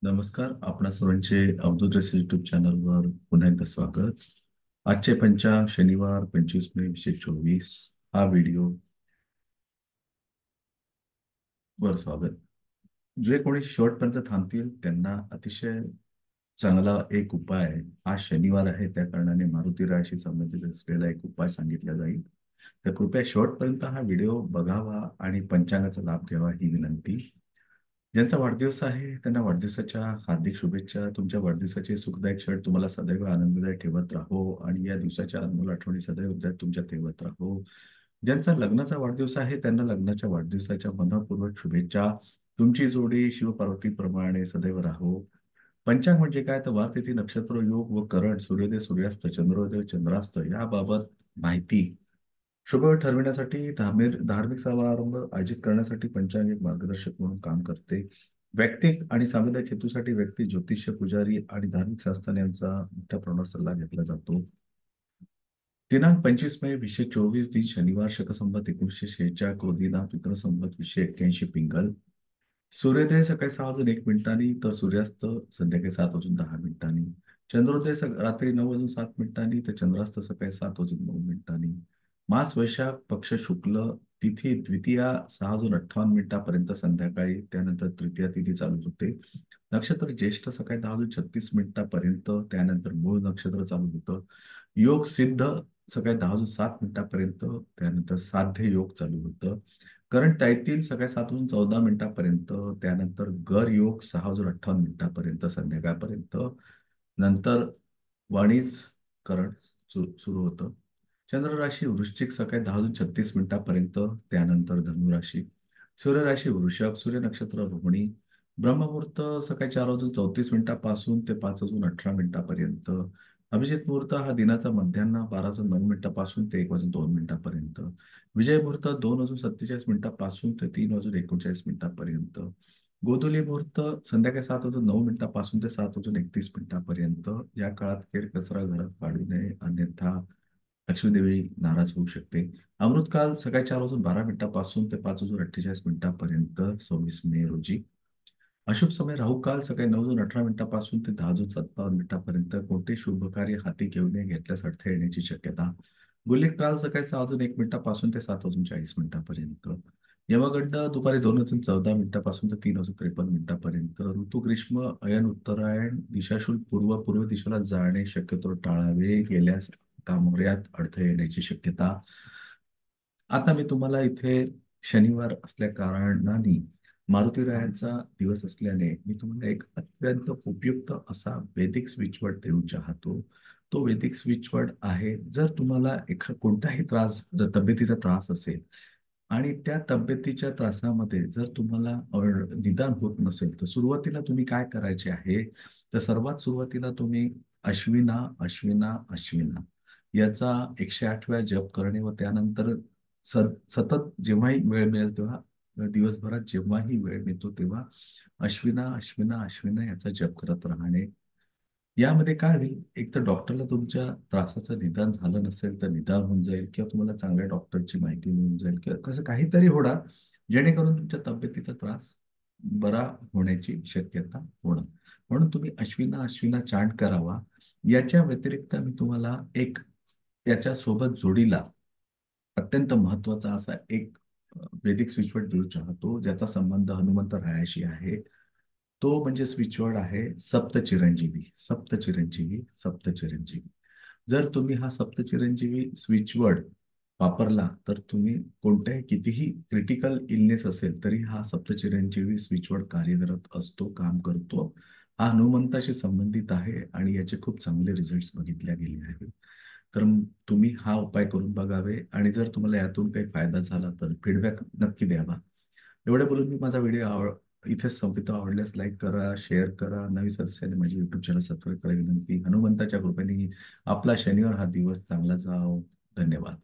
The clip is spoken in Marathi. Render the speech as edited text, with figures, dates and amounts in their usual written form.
नमस्कार. आपणा सर्वांचे अवधूत रेसिपी युट्यूब चॅनलवर पुन्हा एकदा स्वागत. आजचे पंचांग शनिवार 25 मे 2024 हा व्हिडिओ वर स्वागत. जे कोणी शेवटपर्यंत थांबतील त्यांना अतिशय चांगला एक उपाय आहे. आज शनिवार आहे त्या कारणाने मारुती रायाशी संबंधित असलेला एक उपाय सांगितला जाईल. तर कृपया शेवटपर्यंत हा व्हिडिओ बघावा आणि पंचांगाचा लाभ घ्यावा ही विनंती. ज्यांचा वाढदिवस आहे त्यांना वाढदिवसाच्या हार्दिक शुभेच्छा. तुमच्या वाढदिवसाचे सुखदायक क्षण तुम्हाला सदैव आनंददायी ठेवत राहो आणि या दिवसाच्या अनमोल आठवणी सदैव उद्यात तुमच्या ठेवत राहो. ज्यांचा लग्नाचा वाढदिवस आहे त्यांना लग्नाच्या वाढदिवसाच्या मनःपूर्वक शुभेच्छा. तुमची जोडी शिवपार्वतीप्रमाणे सदैव राहो. पंचांग म्हणजे काय तर वार तिथी नक्षत्र योग व करण सूर्योदय सूर्यास्त चंद्रोदय चंद्रास्त याबाबत माहिती शुभ वेळ ठरविण्यासाठी धार्मिक समारंभ आयोजित करण्यासाठी पंचांग एक मार्गदर्शक म्हणून काम करते. वैयक्तिक आणि सामुदायिक हेतूसाठी व्यक्ती ज्योतिष्य पुजारी आणि धार्मिक संस्थान यांचा मोठ्या प्रमाणात सल्ला घेतला जातो. दिनांक 25 मे 2024 दिन शनिवार शक संवत 1946 क्रोधीनाम विक्रम संवत 281 पिंगल. सूर्योदय सकाळी 6 वाजून 1 मिनिटांनी तर सूर्यास्त संध्याकाळी 7 वाजून 10 मिनिटांनी. चंद्रोदय रात्री 9 वाजून 7 मिनिटांनी तर चंद्रास्त सकाळी 7 वाजून 9 मिनिटांनी. मास वैशाख पक्ष शुक्ल तिथी द्वितीया 6 वाजून 58 मिनिटापर्यंत संध्याकाळी, त्यानंतर तृतीया तिथी चालू होते. नक्षत्र ज्येष्ठ सकाळी 10 वाजून 36 मिनिटापर्यंत, त्यानंतर मूळ नक्षत्र चालू होतं. योग सिद्ध सकाळी 10 वाजून 7 मिनिटापर्यंत, त्यानंतर साध्य योग चालू होतं. करण तैतील सकाळी 7 वाजून 14 मिनिटापर्यंत, त्यानंतर गर योग 6 वाजून 58 मिनिटापर्यंत संध्याकाळपर्यंत, नंतर वाणिज करण सुरू होतं. चंद्र राशी वृश्चिक सकाळी 10 वाजून 36 मिनिटापर्यंत, त्यानंतर धनुराशी. सूर्य राशी वृषभ, सूर्य नक्षत्र रोहिणी. ब्रह्ममुहूर्त सकाळी 4 वाजून 34 मिनिटापासून ते 5 वाजून 18 मिनिटापर्यंत. अभिजित मुहूर्त हा दिनाचा मध्यान्ह 12 वाजून 9 मिनिटापासून ते 1 वाजून 2 मिनिटापर्यंत. विजय मुहूर्त 2 वाजून 47 मिनिटापासून ते 3 वाजून 39 मिनिटापर्यंत. गोधुली मुहूर्त संध्याकाळी 7 वाजून 9 मिनिटापासून ते 7 वाजून 31 मिनिटापर्यंत. या काळात केरकचरा घरात काढू नये, अन्यथा लक्ष्मीदेवी नाराज होऊ शकते. अमृतकाल सकाळी 4 वाजून 12 मिनिटापासून ते 5 वाजून 48 मिनिटापर्यंत 26 मे रोजी. अशुभ समय राहू काल सकाळी 9 वाजून 18 मिनिटापासून ते 10 वाजून 57 मिनिटापर्यंत. कोणते शुभ कार्य हाती घेऊ नये, घेतल्यास अडथळे येण्याची शक्यता. गुलिक काल सकाळी 6 वाजून 1 मिनिटापासून ते 7 वाजून 40 मिनिटापर्यंत. यमगंड दुपारी 2 वाजून 14 मिनिटापासून ते 3 वाजून 53 मिनिटापर्यंत. ऋतू ग्रीष्म अयन उत्तरायण दिशाशूल पूर्व पूर्व दिशेला जाणे शक्यतो टाळावे, गेल्यास कामात अडथळे येण्याची शक्यता. आता मी तुम्हाला इथे शनिवार असल्या कारणाने मारुती रायांचा दिवस असल्याने मी तुम्हाला एक अत्यंत उपयुक्त असा वैदिक स्विचवर्ड देऊ चाहतो. तो वैदिक स्विचवर्ड आहे, जर तुम्हाला कोणताही तब्येतीचा त्रास असेल आणि त्या तब्येतीच्या त्रासामध्ये जर तुम्हाला निदान होत नसेल, तर सुरुवातीला तुम्ही काय करायचे आहे, तर सर्वात सुरुवातीला तुम्ही अश्विना अश्विना अश्विना याचा 108 वेळा जप करणे व त्यानंतर सतत जेव्हाही वेळ मिळेल तेव्हा, दिवसभरात जेव्हाही वेळ मिळतो तेव्हा अश्विना अश्विना अश्विना याचा जप करत राहणे. यामध्ये काय होईल, एक तर डॉक्टरला तुमच्या त्रासाचं निदान झालं नसेल तर निदान होऊन जाईल, किंवा तुम्हाला चांगल्या डॉक्टरची माहिती मिळून जाईल, किंवा कसं काहीतरी होणार जेणेकरून तुमच्या तब्येतीचा त्रास बरा होण्याची शक्यता होणार. म्हणून तुम्ही अश्विना अश्विना चांट करावा. याच्या व्यतिरिक्त मी तुम्हाला एक याच्या सोबत जोडीला अत्यंत महत्वाचा असा एक वैदिक स्विचवर्ड देऊ चाहतो, ज्याचा संबंध हनुमंत रायाशी आहे. तो म्हणजे स्विचवर्ड आहे सप्तचिरंजीवी. सप्तचिरंजीवी सप्तचिरंजीवी. जर तुम्ही हा सप्तचिरंजीवी स्विचवर्ड वापरला तर तुम्ही कोणत्याही कितीही क्रिटिकल इलनेस असेल तरी हा सप्तचिरंजीवी स्विचवर्ड कार्यरत असतो, काम करतो. हा हनुमंताशी संबंधित आहे आणि याचे खूप चांगले रिझल्ट्स बघितले गेले आहेत. तर तुम्ही हा उपाय करून बघावे आणि जर तुम्हाला यातून काही फायदा झाला तर फीडबॅक नक्की द्यावा. एवढे बोलून मी माझा व्हिडिओ इथेच संपवितो. आवडल्यास लाईक करा, शेअर करा. नवीन सदस्याने माझे युट्यूब चॅनल सबस्क्राईब करा विनंती. हनुमंताच्या कृपेने आपला शनिवार हा दिवस चांगला जाओ. धन्यवाद.